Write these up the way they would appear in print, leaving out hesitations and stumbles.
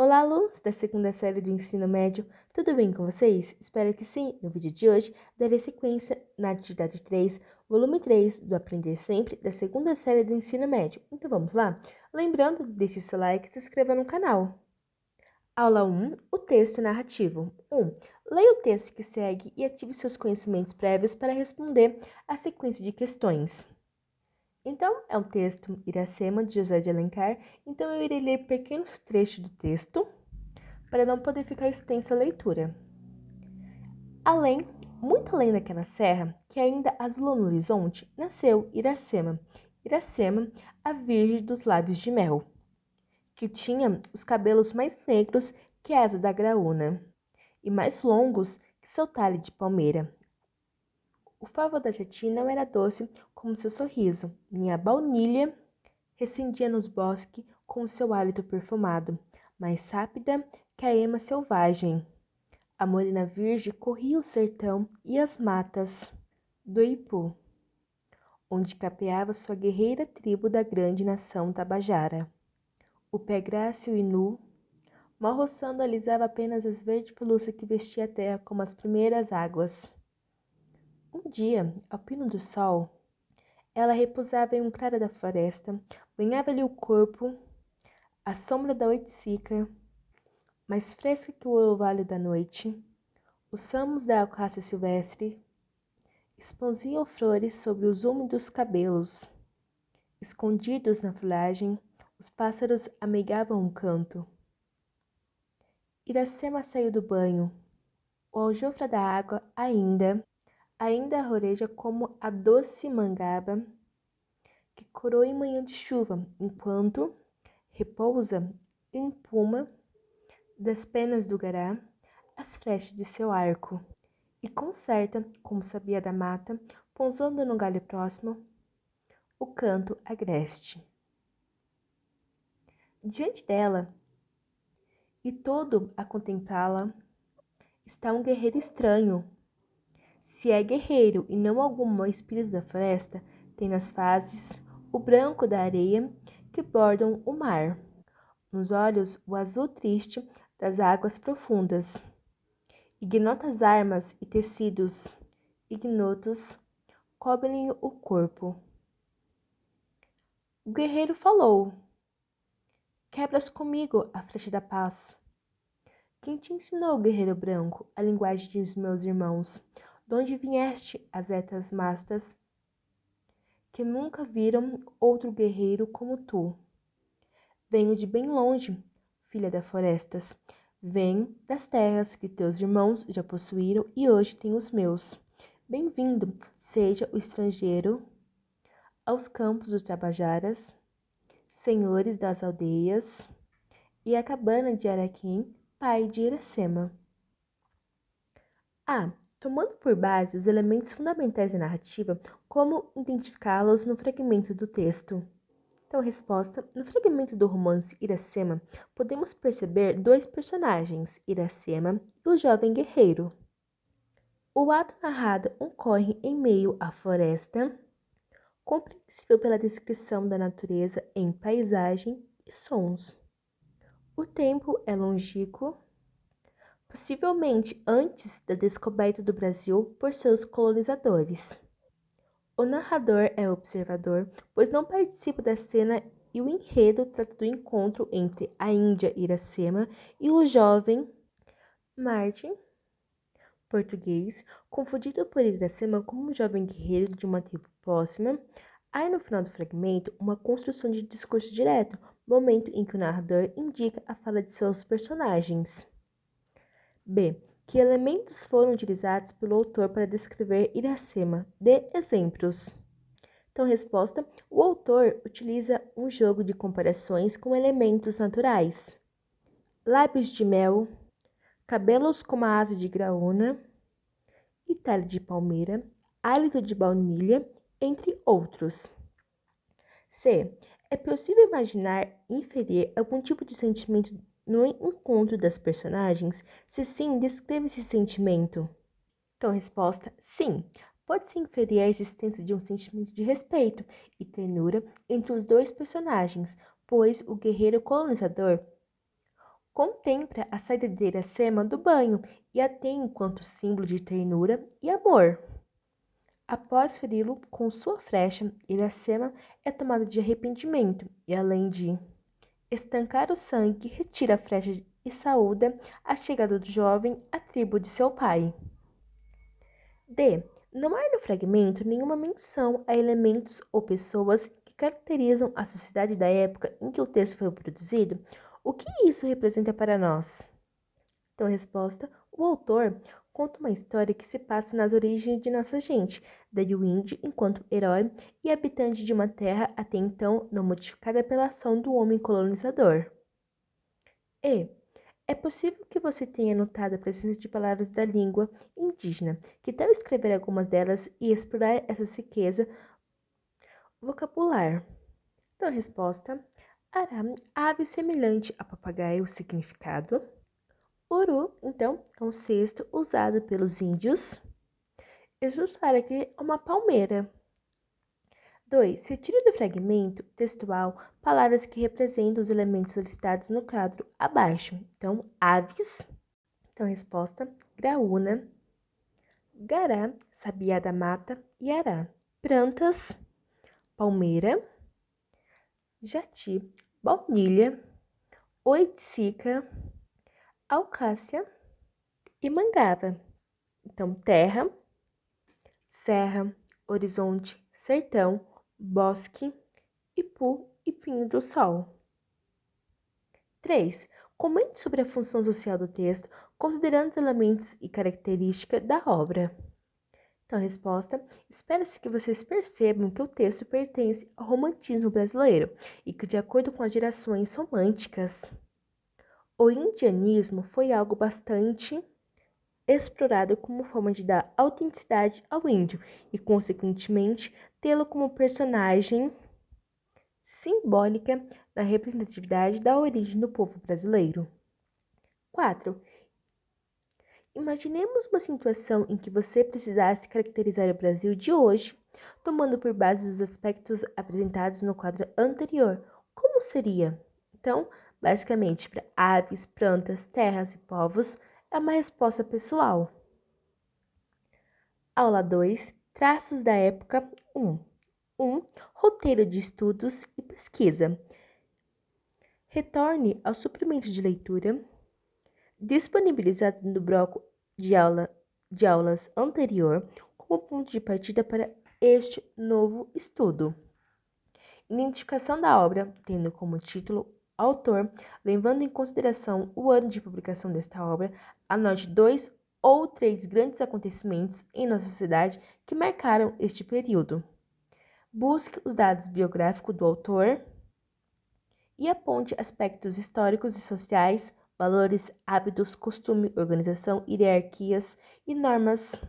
Olá, alunos da segunda série do ensino médio, tudo bem com vocês? Espero que sim. No vídeo de hoje, darei sequência na atividade 3, volume 3 do Aprender Sempre da segunda série do ensino médio. Então vamos lá? Lembrando de deixar seu like e se inscreva no canal. Aula 1, o texto narrativo. 1. Leia o texto que segue e ative seus conhecimentos prévios para responder a sequência de questões. Então, é o texto Iracema, de José de Alencar. Então, eu irei ler pequenos trechos do texto, para não poder ficar extensa a leitura. Além, muito além daquela serra, que ainda azulou no horizonte, nasceu Iracema. Iracema, a virgem dos lábios de mel, que tinha os cabelos mais negros que a asa da graúna, e mais longos que seu talhe de palmeira. O favo da jati não era doce como seu sorriso, nem a baunilha recendia nos bosques com o seu hálito perfumado, mais rápida que a ema selvagem. A morena virgem corria o sertão e as matas do Ipu, onde capeava sua guerreira tribo da grande nação Tabajara. O pé grácil e nu, mal roçando, alisava apenas as verde pelúcia que vestia a terra como as primeiras águas. Um dia, ao pino do sol, ela repousava em um claro da floresta, banhava-lhe o corpo, à sombra da oiticica, mais fresca que o orvalho da noite. Os ramos da alcácia silvestre expandiam flores sobre os úmidos cabelos. Escondidos na folhagem, os pássaros amigavam um canto. Iracema saiu do banho. O aljofra da água ainda roreja como a doce mangaba que coroa em manhã de chuva, enquanto repousa em puma das penas do gará as flechas de seu arco. E concerta, como sabia da mata, pousando no galho próximo, o canto agreste. Diante dela, e todo a contemplá-la, está um guerreiro estranho. Se é guerreiro e não algum mau espírito da floresta, tem nas faces o branco da areia que bordam o mar. Nos olhos, o azul triste das águas profundas. Ignotas armas e tecidos ignotos cobrem o corpo. O guerreiro falou: quebras comigo a flecha da paz. Quem te ensinou, guerreiro branco, a linguagem dos meus irmãos? Donde vieste as etas mastas, que nunca viram outro guerreiro como tu? Venho de bem longe, filha das florestas. Vem das terras que teus irmãos já possuíram e hoje têm os meus. Bem-vindo seja o estrangeiro aos campos dos Tabajaras, senhores das aldeias, e a cabana de Araquém, pai de Iracema. Tomando por base os elementos fundamentais da narrativa, como identificá-los no fragmento do texto? Então, resposta: no fragmento do romance Iracema, podemos perceber dois personagens, Iracema e o jovem guerreiro. O ato narrado ocorre em meio à floresta, compreensível pela descrição da natureza em paisagem e sons. O tempo é longínquo, possivelmente antes da descoberta do Brasil por seus colonizadores. O narrador é observador, pois não participa da cena, e o enredo trata do encontro entre a índia Iracema e o jovem Martin, português, confundido por Iracema como um jovem guerreiro de uma tribo próxima. Há no final do fragmento uma construção de discurso direto, momento em que o narrador indica a fala de seus personagens. B. Que elementos foram utilizados pelo autor para descrever Iracema? Dê exemplos. Então, resposta: o autor utiliza um jogo de comparações com elementos naturais. Lábios de mel, cabelos como a asa de graúna, e talhe de palmeira, hálito de baunilha, entre outros. C. É possível imaginar e inferir algum tipo de sentimento no encontro das personagens? Se sim, descreva esse sentimento. Então, resposta: sim. Pode-se inferir a existência de um sentimento de respeito e ternura entre os dois personagens, pois o guerreiro colonizador Contempla a saída de Iracema do banho e a tem enquanto símbolo de ternura e amor. Após feri-lo com sua flecha, Iracema é tomada de arrependimento e, além de estancar o sangue, retira a flecha e saúda a chegada do jovem à tribo de seu pai. D. Não há no fragmento nenhuma menção a elementos ou pessoas que caracterizam a sociedade da época em que o texto foi produzido. O que isso representa para nós? Então, a resposta: o autor conta uma história que se passa nas origens de nossa gente, daí o índio enquanto herói e habitante de uma terra até então não modificada pela ação do homem colonizador. E. É possível que você tenha notado a presença de palavras da língua indígena, que tal escrever algumas delas e explorar essa riqueza vocabular? Então, a resposta: ará, ave semelhante a papagaio, significado. Uru, então, é um cesto usado pelos índios. E Jussara aqui é uma palmeira. 2. Retire do fragmento textual palavras que representam os elementos solicitados no quadro abaixo. Então, aves. Então, resposta: graúna, gará, sabiá da mata e ará. Plantas: palmeira, jati, baunilha, oiticica, alcácia e mangava. Então, terra, serra, horizonte, sertão, bosque, ipu e pinho do sol. 3. Comente sobre a função social do texto, considerando os elementos e características da obra. Então, a resposta: espera-se que vocês percebam que o texto pertence ao romantismo brasileiro e que, de acordo com as gerações românticas, o indianismo foi algo bastante explorado como forma de dar autenticidade ao índio e, consequentemente, tê-lo como personagem simbólica na representatividade da origem do povo brasileiro. 4. Imaginemos uma situação em que você precisasse caracterizar o Brasil de hoje, tomando por base os aspectos apresentados no quadro anterior. Como seria? Então, basicamente, para aves, plantas, terras e povos, é uma resposta pessoal. Aula 2. Traços da época 1. 1. Roteiro de estudos e pesquisa. Retorne ao suplemento de leitura disponibilizado no bloco de aulas anterior como ponto de partida para este novo estudo. Identificação da obra, tendo como título autor, levando em consideração o ano de publicação desta obra, anote 2 ou 3 grandes acontecimentos em nossa sociedade que marcaram este período. Busque os dados biográficos do autor e aponte aspectos históricos e sociais, valores, hábitos, costume, organização, hierarquias e normas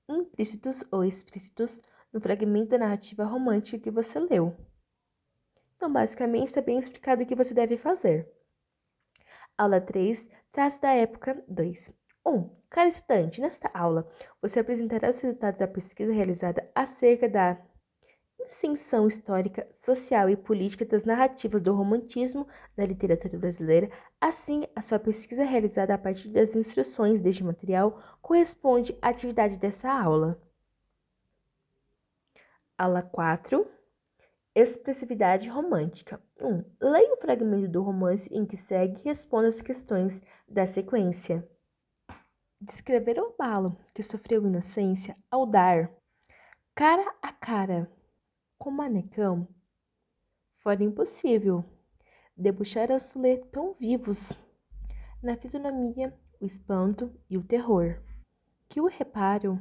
implícitos ou explícitos no fragmento da narrativa romântica que você leu. Então, basicamente, está bem explicado o que você deve fazer. Aula 3, traços da época 2. 1. Cara estudante, nesta aula, você apresentará os resultados da pesquisa realizada acerca da ascensão histórica, social e política das narrativas do romantismo na literatura brasileira. Assim, a sua pesquisa realizada a partir das instruções deste material corresponde à atividade dessa aula. Aula 4. Expressividade romântica. 1. Leia o fragmento do romance em que segue e responda as questões da sequência. Descrever o abalo que sofreu inocência ao dar cara a cara com Manecão fora impossível. Debuxar aos ler tão vivos na fisionomia o espanto e o terror, que o reparo,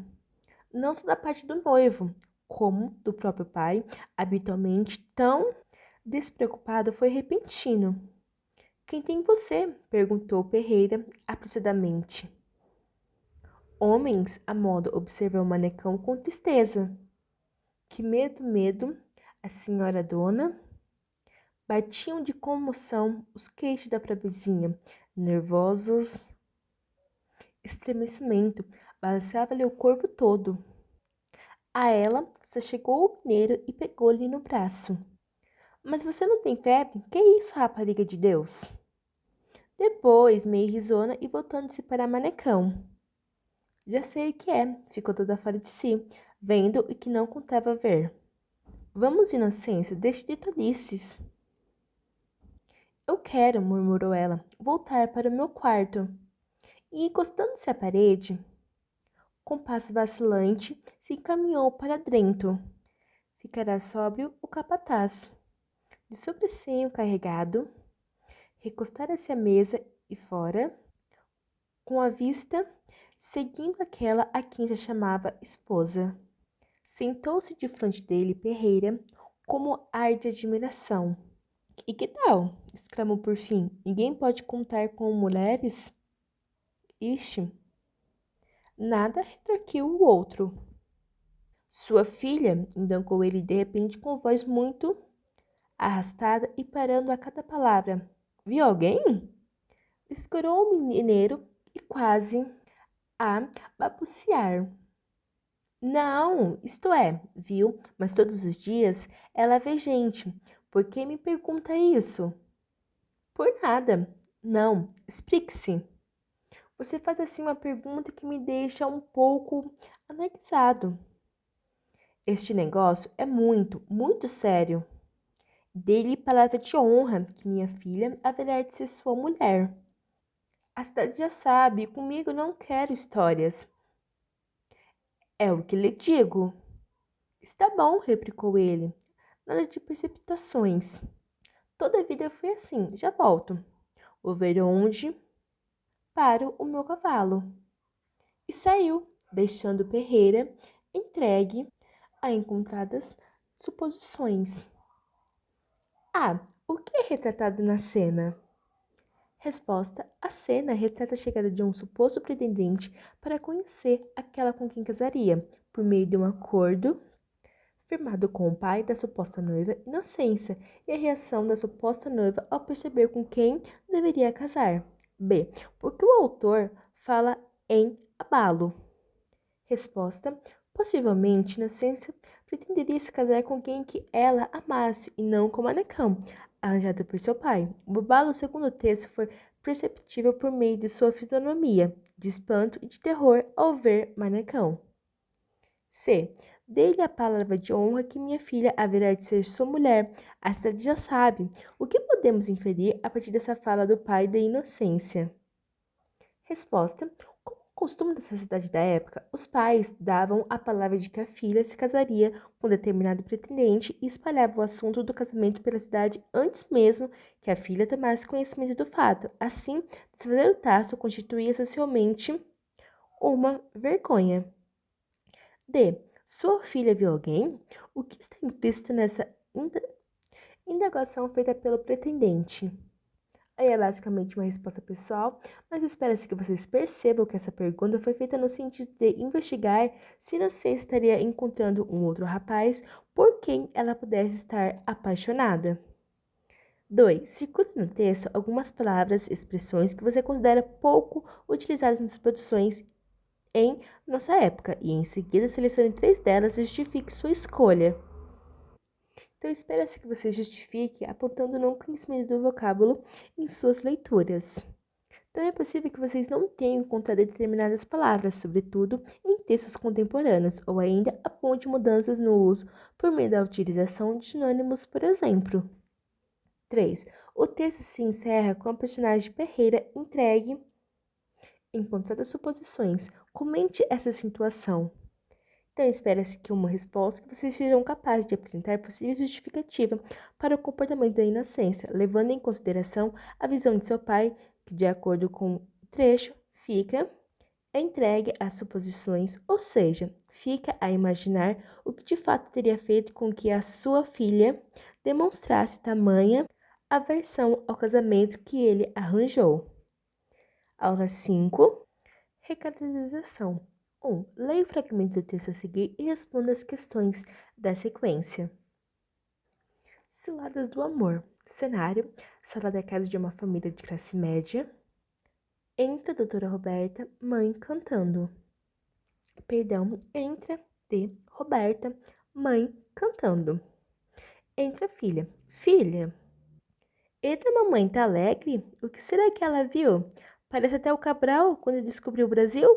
não só da parte do noivo, como do próprio pai, habitualmente tão despreocupado, foi repentino. Quem tem você? Perguntou Ferreira apressadamente. Homens, a modo, observou o manecão com tristeza. Que medo, medo, a senhora dona. Batiam de comoção os queixos da bravezinha, nervosos. Estremecimento balançava-lhe o corpo todo. A ela se chegou o mineiro e pegou-lhe no braço. Mas você não tem febre? Que isso, rapariga de Deus? Depois, meio risona e voltando-se para Manecão. Já sei o que é, ficou toda fora de si, vendo o que não contava ver. Vamos, Inocência, deixe de tolices. Eu quero, murmurou ela, voltar para o meu quarto. E, encostando-se à parede, com passo vacilante, se encaminhou para dentro. Ficará sóbrio o capataz. De sobressenho carregado, recostara-se à mesa e fora, com a vista seguindo aquela a quem já chamava esposa. Sentou-se de frente dele Perreira, como ar de admiração. E que tal? Exclamou por fim. Ninguém pode contar com mulheres? Ixi, nada, retorquiu o outro. Sua filha, indancou ele de repente com voz muito arrastada e parando a cada palavra. Viu alguém? Escorou o mineiro e quase a balbuciar. Não, isto é, viu, mas todos os dias ela vê gente. Por que me pergunta isso? Por nada. Não, explique-se. Você faz assim uma pergunta que me deixa um pouco anarquizado. Este negócio é muito, muito sério. Dê-lhe palavra de honra que minha filha haverá de ser sua mulher. A cidade já sabe, e comigo não quero histórias. É o que lhe digo. Está bom, replicou ele. Nada de precipitações. Toda a vida foi assim, já volto. Vou ver onde paro o meu cavalo. E saiu, deixando Perreira entregue a encontradas suposições. Ah, o que é retratado na cena? Resposta: a cena retrata a chegada de um suposto pretendente para conhecer aquela com quem casaria, por meio de um acordo firmado com o pai da suposta noiva Inocência, e a reação da suposta noiva ao perceber com quem deveria casar. B. Porque o autor fala em abalo. Resposta: possivelmente Inocência pretenderia se casar com quem que ela amasse e não com Manecão, arranjado por seu pai. O abalo, segundo o texto, foi perceptível por meio de sua fisionomia, de espanto e de terror ao ver Manecão. C. Dê-lhe a palavra de honra que minha filha haverá de ser sua mulher. A cidade já sabe. O que podemos inferir a partir dessa fala do pai da Inocência? Resposta: como costume da sociedade da época, os pais davam a palavra de que a filha se casaria com determinado pretendente e espalhavam o assunto do casamento pela cidade antes mesmo que a filha tomasse conhecimento do fato. Assim, desfazer o taço constituía socialmente uma vergonha. D. Sua filha viu alguém? O que está implícito nessa indagação feita pelo pretendente? Aí é basicamente uma resposta pessoal, mas espera-se que vocês percebam que essa pergunta foi feita no sentido de investigar se você estaria encontrando um outro rapaz por quem ela pudesse estar apaixonada. 2. Circule no texto algumas palavras e expressões que você considera pouco utilizadas nas produções em nossa época e, em seguida, selecione 3 delas e justifique sua escolha. Então, espera-se que você justifique apontando no conhecimento do vocábulo em suas leituras. Então, é possível que vocês não tenham encontrado determinadas palavras, sobretudo em textos contemporâneos, ou ainda aponte mudanças no uso por meio da utilização de sinônimos, por exemplo. 3. O texto se encerra com a personagem Perreira entregue encontradas suposições. Comente essa situação. Então, espera-se que uma resposta que vocês sejam capazes de apresentar possível justificativa para o comportamento da Inocência, levando em consideração a visão de seu pai, que, de acordo com o trecho, fica entregue às suposições, ou seja, fica a imaginar o que de fato teria feito com que a sua filha demonstrasse tamanha aversão ao casamento que ele arranjou. Aula 5. Recadalização. 1. Leia o fragmento do texto a seguir e responda as questões da sequência. Ciladas do amor. Cenário: sala da casa de uma família de classe média. Entra a doutora Roberta, mãe, cantando. Perdão, entra de Roberta, mãe, cantando. Entra a filha. Filha. Eita, mamãe, tá alegre? O que será que ela viu? Parece até o Cabral quando descobriu o Brasil.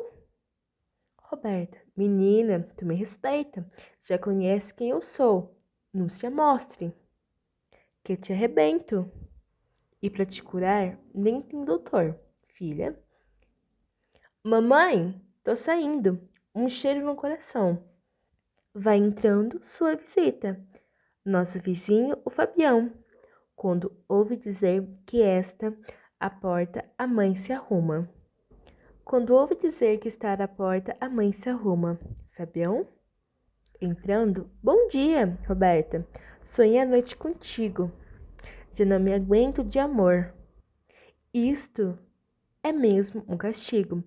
Roberta, menina, tu me respeita. Já conhece quem eu sou. Não se amostre, que te arrebento. E pra te curar, nem tem doutor, filha. Mamãe, tô saindo. Um cheiro no coração. Vai entrando sua visita. Nosso vizinho, o Fabião. Quando ouve dizer que esta a porta, a mãe se arruma. Quando ouve dizer que está à porta, a mãe se arruma. Fabião? Entrando. Bom dia, Roberta. Sonhei a noite contigo. Já não me aguento de amor. Isto é mesmo um castigo.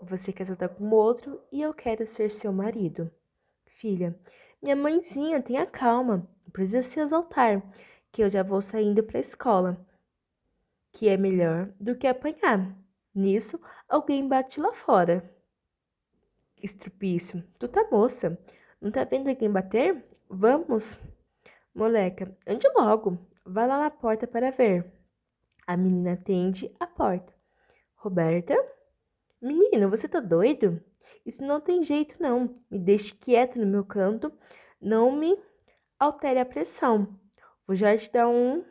Você quer estar com outro e eu quero ser seu marido. Filha, minha mãezinha, tenha calma. Não precisa se exaltar, que eu já vou saindo para a escola, que é melhor do que apanhar. Nisso, alguém bate lá fora. Estrupício, tu tá moça. Não tá vendo alguém bater? Vamos. Moleca, ande logo. Vá lá na porta para ver. A menina atende a porta. Roberta? Menino, você tá doido? Isso não tem jeito, não. Me deixe quieto no meu canto. Não me altere a pressão. Vou já te dar um...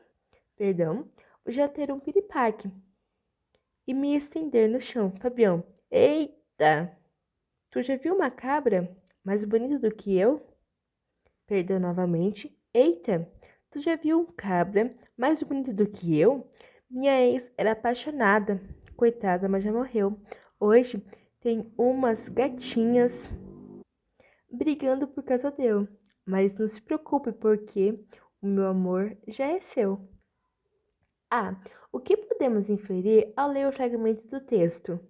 Perdão. Vou já ter um piripaque. E me estender no chão. Fabião. Eita! Tu já viu uma cabra mais bonita do que eu? Perdão novamente. Eita! Tu já viu um cabra mais bonito do que eu? Minha ex era apaixonada. Coitada, mas já morreu. Hoje tem umas gatinhas brigando por causa dele. Mas não se preocupe, porque o meu amor já é seu. Ah, o que podemos inferir ao ler o fragmento do texto?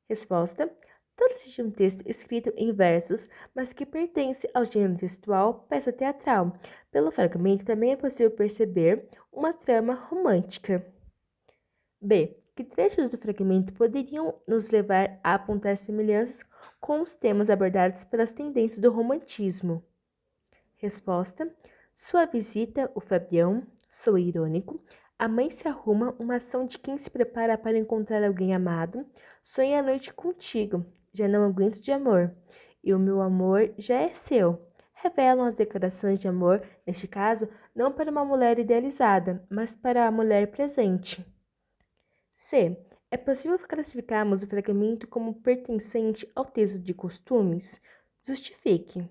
Resposta: trata-se de um texto escrito em versos, mas que pertence ao gênero textual peça teatral. Pelo fragmento também é possível perceber uma trama romântica. B. Que trechos do fragmento poderiam nos levar a apontar semelhanças com os temas abordados pelas tendências do romantismo? Resposta: sua visita, o Fabião, sou irônico. A mãe se arruma, uma ação de quem se prepara para encontrar alguém amado. Sonhei a noite contigo, já não aguento de amor. E o meu amor já é seu. Revelam as declarações de amor, neste caso, não para uma mulher idealizada, mas para a mulher presente. C. É possível classificarmos o fragmento como pertencente ao texto de costumes? Justifique.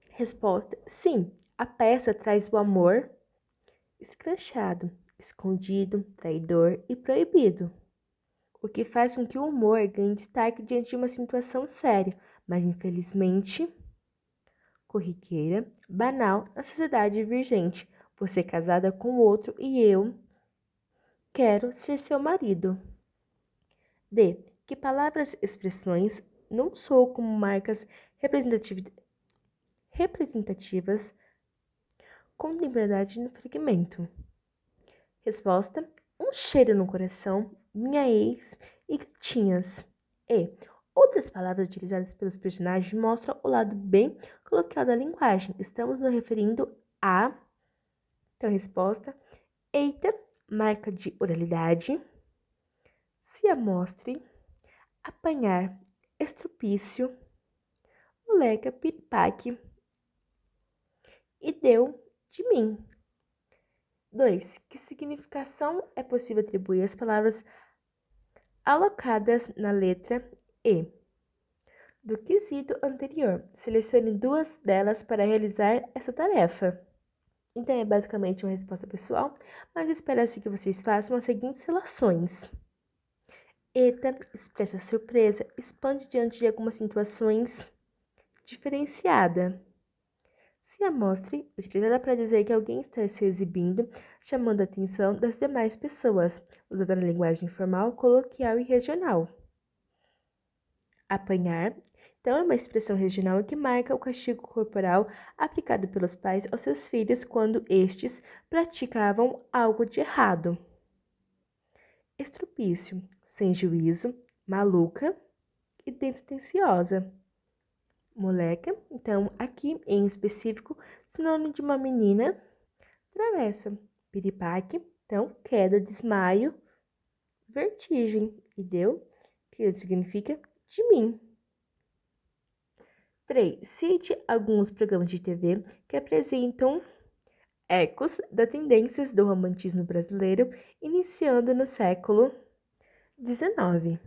Resposta: sim, a peça traz o amor escrachado, escondido, traidor e proibido, o que faz com que o humor ganhe destaque diante de uma situação séria, mas infelizmente corriqueira, banal na sociedade vigente. Você é casada com outro e eu quero ser seu marido. D. Que palavras e expressões não soam como marcas representativas contemporaneidade no fragmento. Resposta: um cheiro no coração, minha ex e gatinhas. E outras palavras utilizadas pelos personagens mostram o lado bem colocado da linguagem. Estamos nos referindo a... Então, resposta: eita, marca de oralidade, se amostre, apanhar, estrupício, moleca, piripaque e deu de mim. 2. Que significação é possível atribuir às palavras alocadas na letra E do quesito anterior? Selecione duas delas para realizar essa tarefa. Então, é basicamente uma resposta pessoal, mas espera-se que vocês façam as seguintes relações. Eta expressa surpresa, expande diante de algumas situações diferenciada. Se amostre, utilizada para dizer que alguém está se exibindo, chamando a atenção das demais pessoas, usada na linguagem informal, coloquial e regional. Apanhar, então, é uma expressão regional que marca o castigo corporal aplicado pelos pais aos seus filhos quando estes praticavam algo de errado. Estrupício, sem juízo, maluca e despretensiosa. Moleca, então, aqui em específico, sinônimo de uma menina travessa. piripaque, então, queda, desmaio, vertigem. E deu, que significa de mim. 3. Cite alguns programas de TV que apresentam ecos das tendências do romantismo brasileiro, iniciando no século XIX.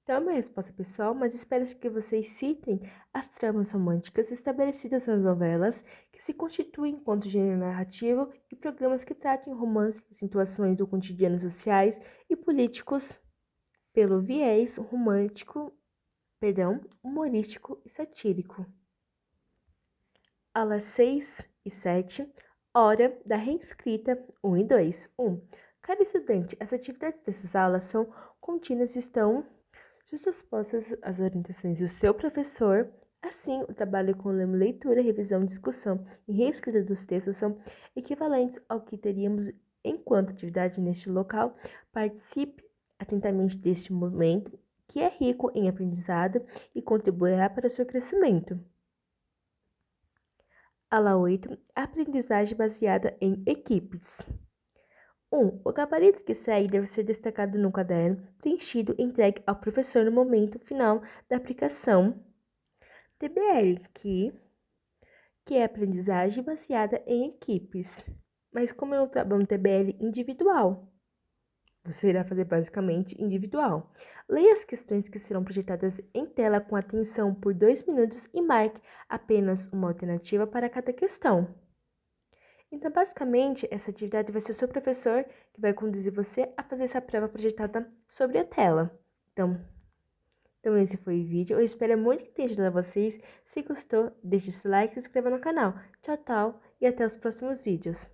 Então, é uma resposta pessoal, mas espero que vocês citem as tramas românticas estabelecidas nas novelas, que se constituem enquanto gênero narrativo, e programas que tratem romance e situações do cotidiano sociais e políticos pelo viés humorístico e satírico. Aulas 6 e 7, hora da reescrita 1 e 2. 1. Cada estudante, as atividades dessas aulas são contínuas e estão justas às orientações do seu professor. Assim, o trabalho com leitura, revisão, discussão e reescrita dos textos são equivalentes ao que teríamos enquanto atividade neste local. Participe atentamente deste momento, que é rico em aprendizado e contribuirá para o seu crescimento. Aula 8. Aprendizagem baseada em equipes. 1. O gabarito que segue deve ser destacado no caderno, preenchido e entregue ao professor no momento final da aplicação TBL, que é aprendizagem baseada em equipes. Mas como eu trabalho no TBL individual, você irá fazer basicamente individual. Leia as questões que serão projetadas em tela com atenção por 2 minutos e marque apenas uma alternativa para cada questão. Então, basicamente, essa atividade vai ser o seu professor que vai conduzir você a fazer essa prova projetada sobre a tela. Então esse foi o vídeo. Eu espero muito que tenha ajudado a vocês. Se gostou, deixe seu like e se inscreva no canal. Tchau, tchau e até os próximos vídeos.